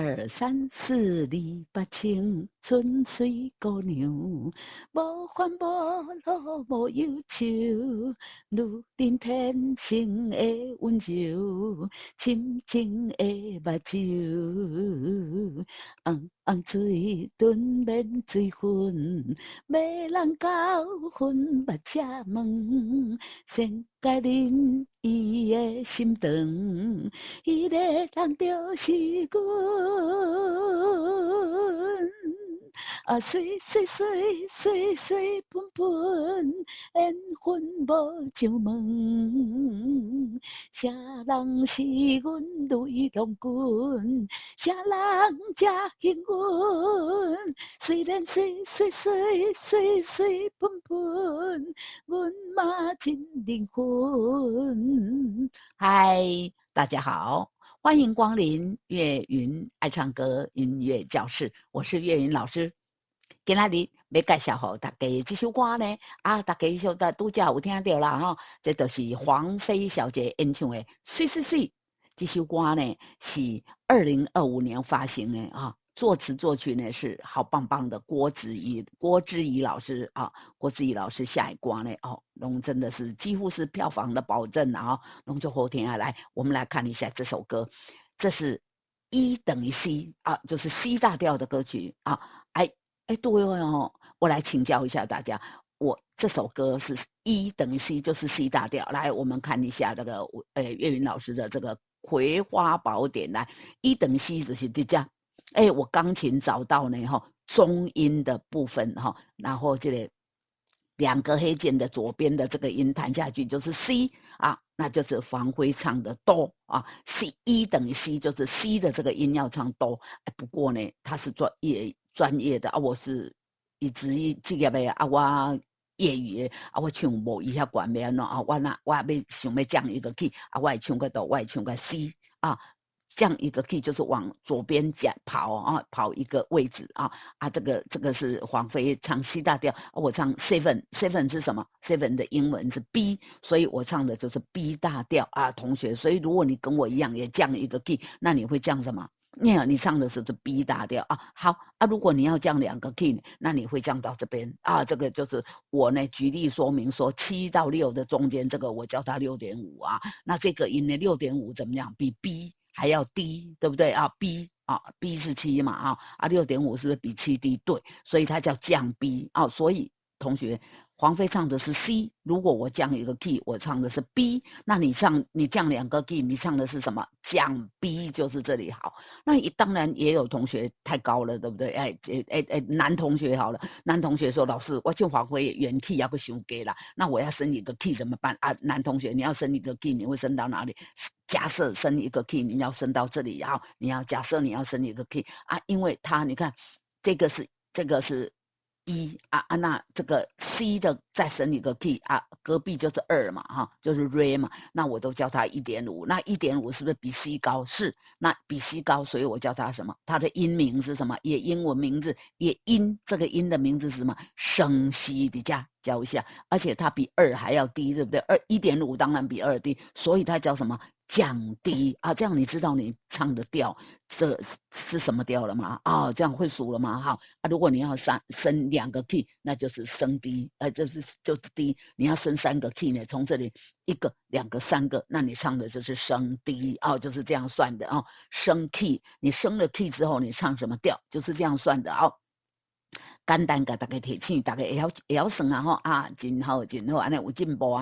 二三四二八青春水姑娘，无烦无恼无忧愁，女人天生的温柔，深情的目睭，红水吞免水分，要人教训目才问，先甲恁伊的心肠。迄个人就是阮，水水水水水喷喷，缘分无上门。啥人是阮泪long君？啥人才幸运？虽然水水水水水喷喷，阮嘛真灵魂。嗨，大家好，欢迎光临岳云爱唱歌音乐教室，我是岳云老师。今仔日要介绍给大家这首歌呢，大家晓得拄则有听到啦吼，这就是黄飞小姐演唱的《水水水》。这首歌呢是2025年发行的啊。作词作曲呢是好棒棒的郭子仪老师啊，郭子仪老师下一歌呢拢真的是几乎是票房的保证啊，拢就好听下来。我们来看一下这首歌，这是 E 等于 C 啊，就是 C 大调的歌曲啊。对哦，我来请教一下大家，我这首歌是 E 等于 C， 就是 C 大调。来，我们看一下这个岳云老师的这个《葵花宝典》来，E 等于 C 就是这样。我钢琴找到呢中音的部分然后这个两个黑键的左边的这个音弹下去就是 C 啊，那就是黄辉唱的哆啊 ，C E 等于 C 就是 C 的这个音要唱哆。不过呢，他是专业的啊，我是一直职业的啊，我业余的啊，我唱无伊遐悬要安怎啊，我要想要降一个 key 啊，我会唱个哆，我会唱个 C 啊。降一个 key 就是往左边跑啊，跑一个位置啊。这个是黄飞唱 C 大调，我唱 7 是什么 ？7 的英文是 B， 所以我唱的就是 B 大调啊，同学。所以如果你跟我一样也降一个 key， 那你会降什么？你唱的是 B 大调啊。好啊，如果你要降2个 key， 那你会降到这边啊。这个就是我呢举例说明说7到6的中间，这个我叫它 6.5 啊。那这个音呢 6.5 怎么样？比 B 还要低，对不对啊 ？B 是7嘛6.5 是不是比7低？对，所以它叫降 B 啊。所以同学，黄飞唱的是 C， 如果我降一个 key， 我唱的是 B， 那你降2个 key， 你唱的是什么？降 B 就是这里好。那当然也有同学太高了，对不对？男同学好了，男同学说老师，我就黄飞原 key 要不伤低啦，那我要升一个 key 怎么办啊？男同学，你要升一个 key， 你会升到哪里？假设升一个 key， 你要升到这里，然后你要假设你要升一个 key 啊，因为你看这个是那这个 C 的再升一个 key 啊，隔壁就是2嘛就是 Re 嘛，那我都叫它 1.5， 那 1.5 是不是比 C 高？是，那比 C 高，所以我叫它什么？它的音名是什么？也英文名字，也这个音的名字是什么？升 C 的教一下，而且它比2还要低，对不对？1.5当然比2低，所以它叫什么？降低啊，这样你知道你唱的调这是什么调了吗？这样会数了吗？好如果你要升2个 key， 那就是升低，就是低。你要升3个 key 呢，从这里1个、2个、3个，那你唱的就是升低就是这样算的升 key， 你升了 key 之后，你唱什么调，就是这样算的简单给大家提醒，大家会晓算真好，安尼有进步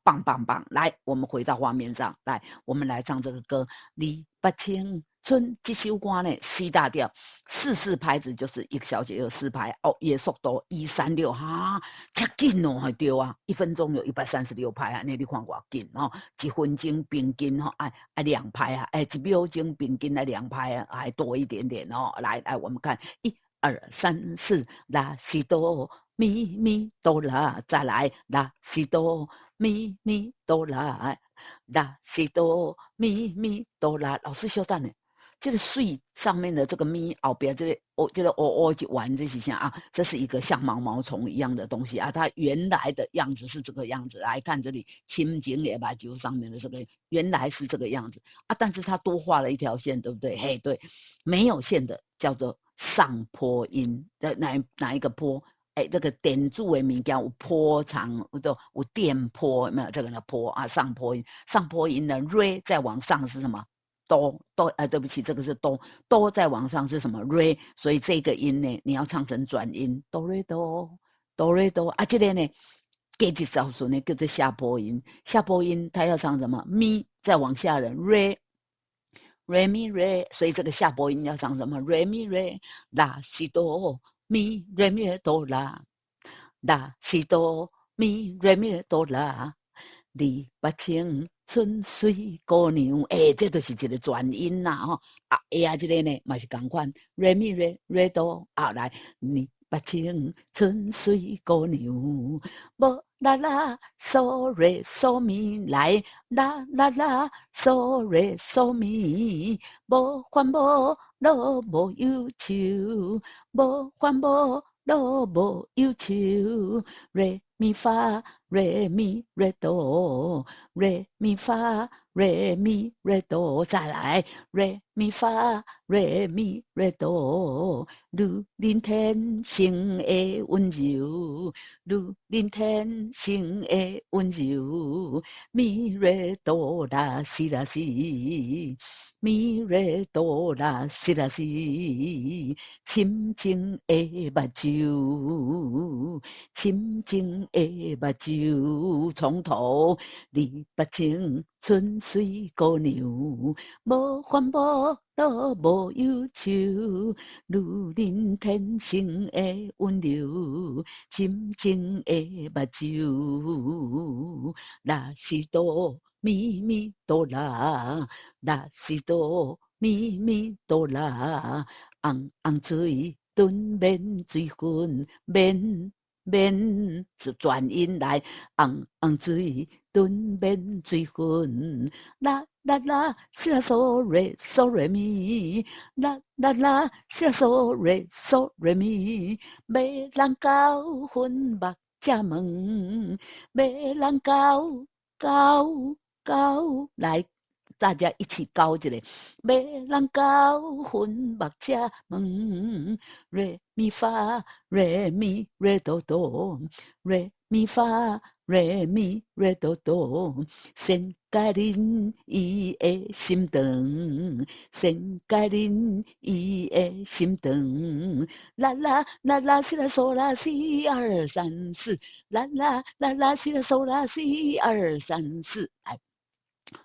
棒棒棒！来，我们回到画面上来，我们来唱这个歌。你不青春这首歌呢 ，C 大调，4拍子就是1个小节有4拍也速度136这紧对1分钟有136拍你看多紧1分钟平均2拍1秒钟平均2拍还多一点点来，我们看1、2、3、4，拉西哆咪咪哆啦，再来拉西哆咪咪哆啦，拉西哆咪咪哆啦。老师稍等呢，这个水上面的这个咪后边这个这个一丸这是啥啊？这是一个像毛毛虫一样的东西啊，它原来的样子是这个样子。来看这里青井野把酒上面的这个原来是这个样子啊，但是它多画了一条线，对不对？嘿，对，没有线的叫做上坡音的哪一个坡？这个点柱的物件有坡长，有电波，有没有这个的坡啊？上坡音，上坡音的 re 再往上是什么？哆，对不起，这个是哆，哆再往上是什么 re？ 所以这个音呢，你要唱成转音，哆 re 哆，哆 re 哆啊，这个呢，给几招数呢，叫做下坡音，下坡音它要唱什么？咪再往下的 re。re mi re， 所以这个下播音要唱什么 re mi re 拉西哆咪 re mi 哆啦，拉西哆咪 re mi 哆啦，李八清春水姑娘，这就是一个转音呐吼啊，这个呢嘛是同款 re mi re re 哆啊来，李八清春水姑娘，无啦啦嗦瑞嗦咪来。啦啦啦，嗦瑞嗦咪，无烦无恼无忧愁，无烦无恼无忧愁，瑞咪发瑞咪瑞哆，瑞咪发瑞咪瑞哆，再来瑞咪发瑞咪瑞哆，如林天性的温柔，如林天性的温柔。咪瑞哆啦西啦西，咪瑞哆啦西啦西，深情的目睭，深情的目睭，从头你不清春水姑娘，无烦无恼无忧愁，如林天性的温柔，深情的目睭。啦西哆咪咪哆啦，啦西哆咪咪哆啦，红红水顿免水分免就转音来，红红水顿免水分，啦啦啦，西啦嗦瑞嗦瑞咪，啦啦啦，西啦嗦瑞嗦瑞咪，要人教分目才问。要人高，来，大家一起高一下。要人高分目才问，瑞咪发瑞咪瑞哆哆，瑞咪发瑞咪瑞哆哆，先解恁伊的心肠，先解恁伊的心肠。啦啦啦啦，西啦嗦啦西2、3、4，啦啦啦啦，西啦嗦啦西2、3、4，来。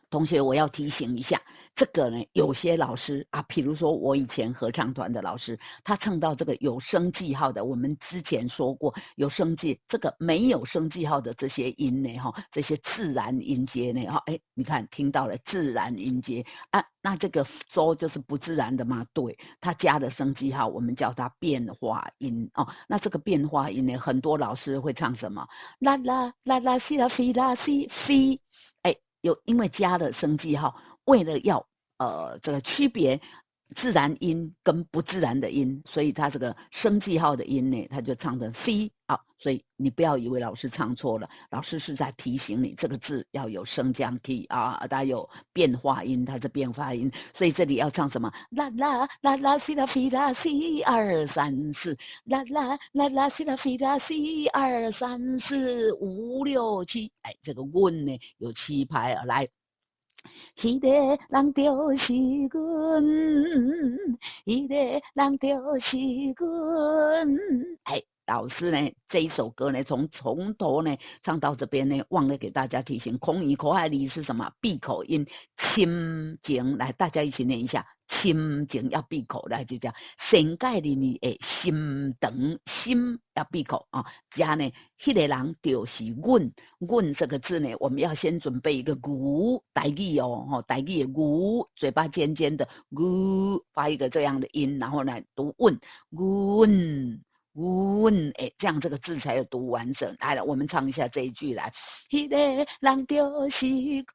同学，我要提醒一下，这个呢，有些老师啊，譬如说我以前合唱团的老师，他唱到这个有声记号的，我们之前说过有声记，这个没有声记号的这些音呢，这些自然音阶呢，你看听到了自然音阶啊，那这个周就是不自然的吗？对，他加了声记号，我们叫它变化音哦。那这个变化音呢，很多老师会唱什么？啦啦啦啦西啦飞啦西飞，因为加了声记号，为了要这个区别自然音跟不自然的音，所以它这个声记号的音呢，它就唱成飞啊。所以你不要以为老师唱错了，老师是在提醒你这个字要有升降 key 啊，它有变化音，它是变化音，所以这里要唱什么？啦啦啦啦西啦飞啦西2、3、4，啦啦啦啦西啦飞啦西2、3、4、5、6、7，这个韵呢有7拍啊，来。迄个人就是阮，迄个人就是阮。老师呢，这一首歌呢，从头呢唱到这边呢，忘了给大家提醒，空语口海里是什么？闭口音，亲情。来，大家一起念一下，亲情要闭口，来就叫先界里面的心肠，心要闭口啊。加呢，迄个人就是阮，阮这个字呢，我们要先准备一个古台语哦，台语的古，嘴巴尖尖的古，发一个这样的音，然后呢读阮阮。阮，这样这个字才有读完整。来了，我们唱一下这一句来。迄个人就是阮，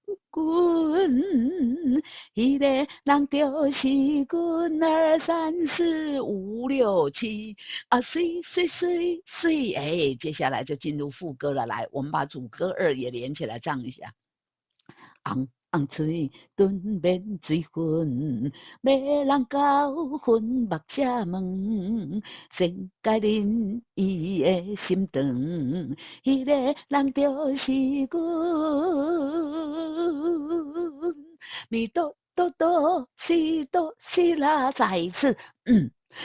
迄个人就是阮，2、3、4、5、6、7啊，水水水水，接下来就进入副歌了。来，我们把主歌2也连起来唱一下。红红嘴吞面水分，要人教分目遮问，先解恁伊的心肠，迄个人就是阮。米多多多西多西拉，再一次，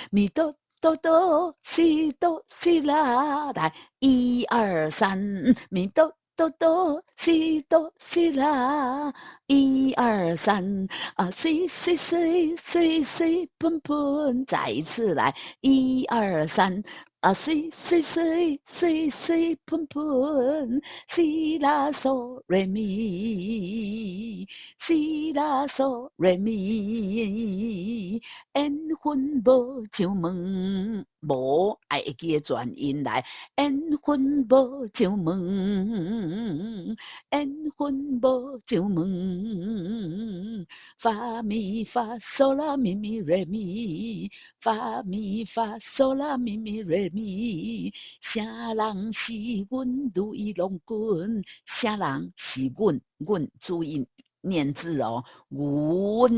米多多多西多西拉，来1、2、3，米多。哆哆西哆西啦，1、2、3啊，水水水水水喷喷，再一次来，1、2、3啊，水水水水水喷喷，西拉嗦瑞咪，西拉嗦瑞咪，缘分无上门，无爱会记的转音来，缘分无上门，缘分无上门，发咪发嗦啦咪咪瑞咪，发咪发嗦啦咪咪瑞咪，啥人是阮如意龙君？啥人是阮？阮注意念字哦，阮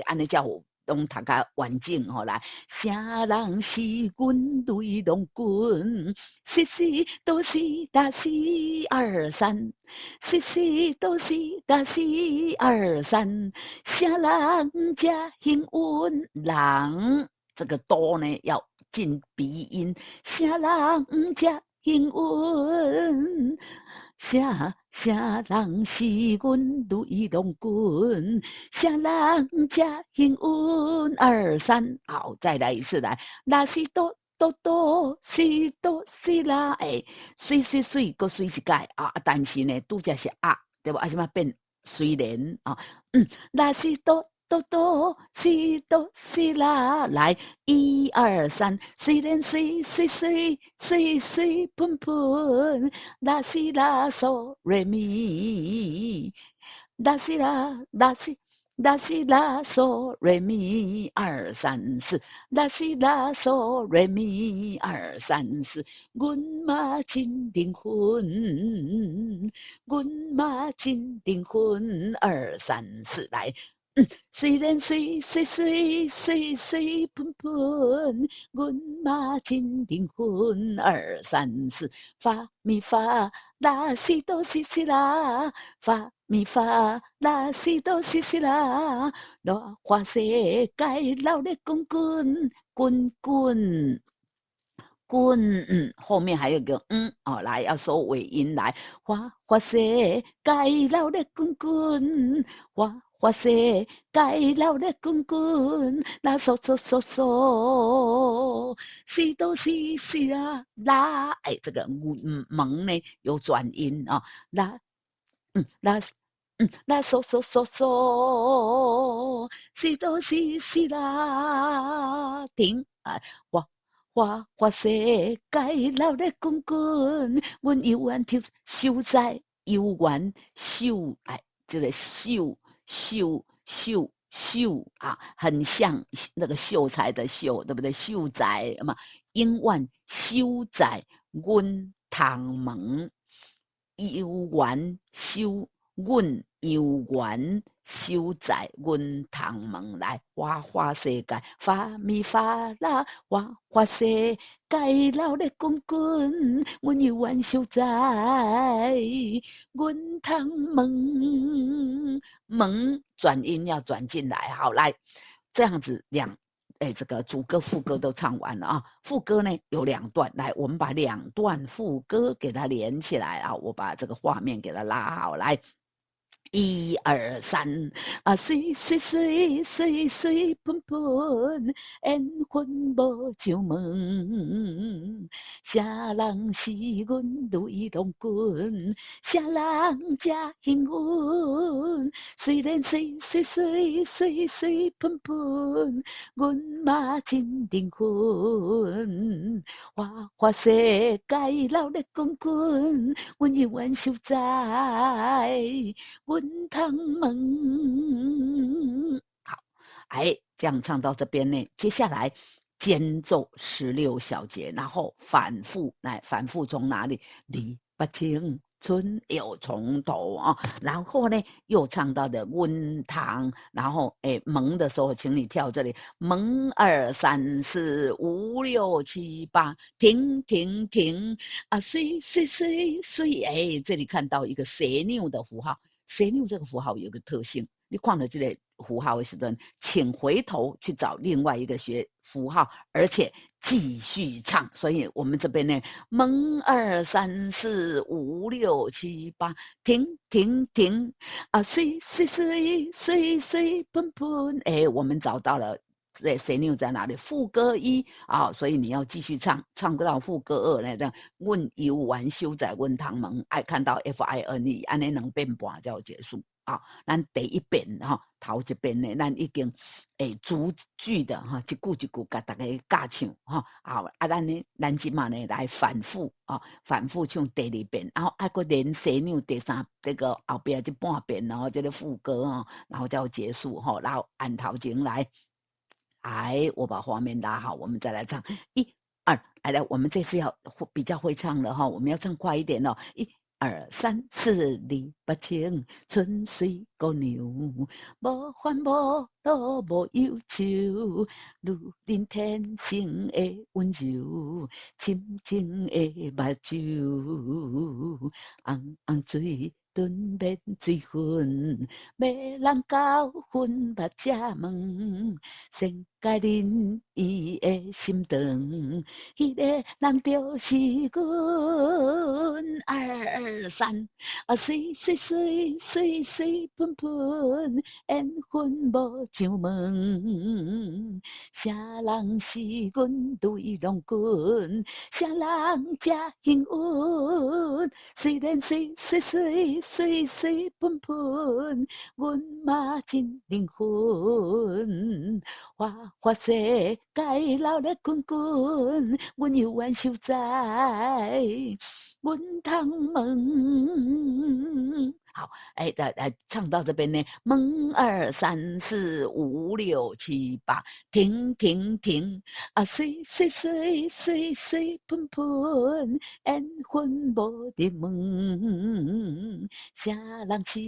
安尼叫拢读甲完整吼来，啥人是阮对龙君？时时都是大是2、3，时时都是大是2、3，啥人家幸运人？这个多呢要进鼻音，啥人家幸运？啥人是阮对龙君？啥人家幸运？2、3，好，再来一次来，那是多多多是多是啦，水水水个水一改啊，但是呢，拄则是啊，对不？啊，什么变虽然啊，那是多。多多西多西啦，来1、2、3，虽然水水水水水喷喷，拉西拉嗦瑞咪，拉西拉拉西。拉西拉嗦瑞咪2、3、4，拉西拉嗦瑞咪2、3、4，阮嘛真灵魂，阮嘛真灵魂2、3、4，来。虽然水水水水水喷喷，阮嘛真灵魂2、3、4，发咪发拉西哆西西啦，发咪发拉西哆西西啦，落花世界闹热滚滚滚滚。滚，后面还有个来要收尾音来，花世界闹热滚滚，花世界闹热滚滚，那嗦嗦嗦嗦，西哆西西啦啦，这个蒙呢有转音啊，啦，啦。那嗦嗦嗦嗦，西哆西西啦，停啊！花世界闹热滚滚，阮游园跳秀在游园秀，这个秀啊，很像那个秀才的秀，对不对？秀才嘛，永远秀在阮堂门，游园秀。阮游园守在阮堂门来，花世界发咪发啦，花世界闹热滚滚，阮游园守在阮堂门，门转音要转进来，好来，这样子这个主歌副歌都唱完了啊，副歌呢有2段，来，我们把2段副歌给它连起来啊，我把这个画面给它拉好来。一二三，水水水水水喷喷，缘分无上门。啥人是阮泪long君？啥人才幸运？虽然水水水水水喷喷，阮嘛真灵魂。花世界闹热滚滚，阮永远守在。温汤门。好，这样唱到这边呢，接下来间奏16小节，然后反复来，反复从哪里？李不清春又从头啊，然后呢又唱到的温汤，然后蒙的时候，请你跳这里，蒙2、3、4、5、6、7、8，停停停啊，水水水水，这里看到一个蛇拗的符号。蛇拗这个符号有个特性，你看到这个符号的时候，请回头去找另外一个符号，而且继续唱。所以我们这边呢，蒙2、3、4、5、6、7、8，停停停啊，水水水水水奔奔，我们找到了。蛇拗在哪里？副歌1啊，所以你要继续唱，唱到副歌2来的。阮游玩修在阮堂门，爱看到 FINE， 安尼2遍半才有结束啊。咱第一遍哈，头一遍呢，咱已经逐句的哈，一句一句甲大家教唱哈。咱即嘛呢来反复啊，反复唱第2遍，然后还个连蛇拗这个后边这半遍，然后这个副歌啊，然后才有结束哈。然后按头前来。我把画面拉好，我们再来唱1、2，来，我们这次要比较会唱了哈，我们要唱快一点哦，1、2、3、4、李不清，春水姑娘，无烦无恼无忧愁，如恁天生的温柔，深情的目睭，红红水。顿免水分，要人教训目才问，先解恁伊的心肠，迄个人就是阮。2、3，水水水水水喷喷，缘分无上门。啥人是阮泪long君？啥人才幸运？虽然水水水水水喷喷，阮嘛真灵魂。花世界闹热滚滚，阮永远守在阮堂门。好，来唱到这边呢，蒙2、3、4、5、6、7、8，停停停啊，水水水水水喷喷，缘分无入门。啥人是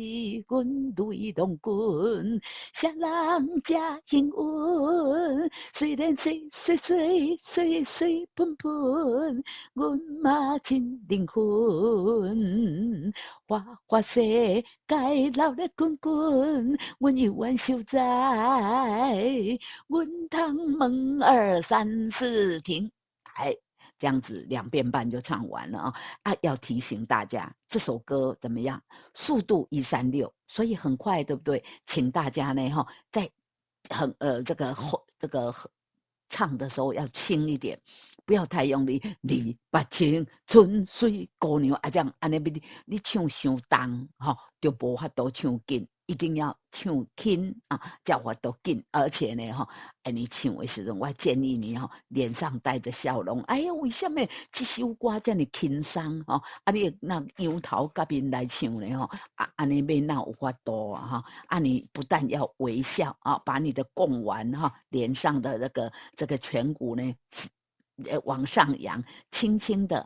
阮泪long君？啥人才幸运？虽然水水水水水喷喷，阮嘛真灵魂。花世界闹热滚滚，阮永远守在阮堂门2、3、4停。这样子2遍半就唱完了要提醒大家，这首歌怎么样？速度136，所以很快，对不对？请大家呢在这个唱的时候要轻一点，不要太用力。李八清春水姑娘这样安尼你唱伤重就无法度唱紧。一定要唱轻才有法度紧，而且呢你唱的时候，我建议你脸上带着笑容。哎呀，为什么这首歌这么轻松你那摇头甲面来唱呢安尼要哪有法度你不但要微笑把你的贡丸脸上的这个颧骨呢往上扬，轻轻的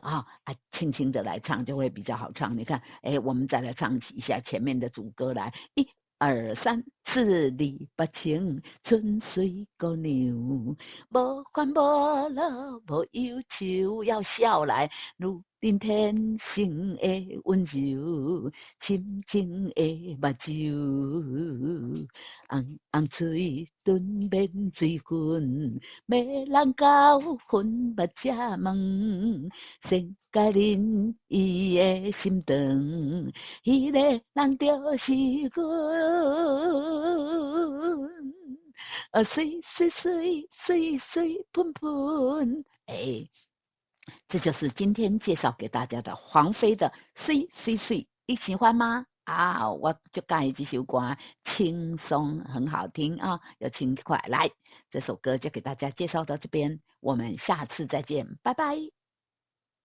轻轻的来唱就会比较好唱。你看，我们再来唱一下前面的主歌来，1、2、3、4、李八清，春水姑娘，无烦无恼无忧愁，要笑来，如恁天生的温柔，深情的目睭，红嘴唇面水痕，要人教薰目才问，先甲恁伊的心肠，迄个人就是阮。水水水水水喷喷，这就是今天介绍给大家的黄飞的水水水，你喜欢吗？啊，我就改这首歌，轻松很好听啊，要轻快。来，这首歌就给大家介绍到这边，我们下次再见，拜拜。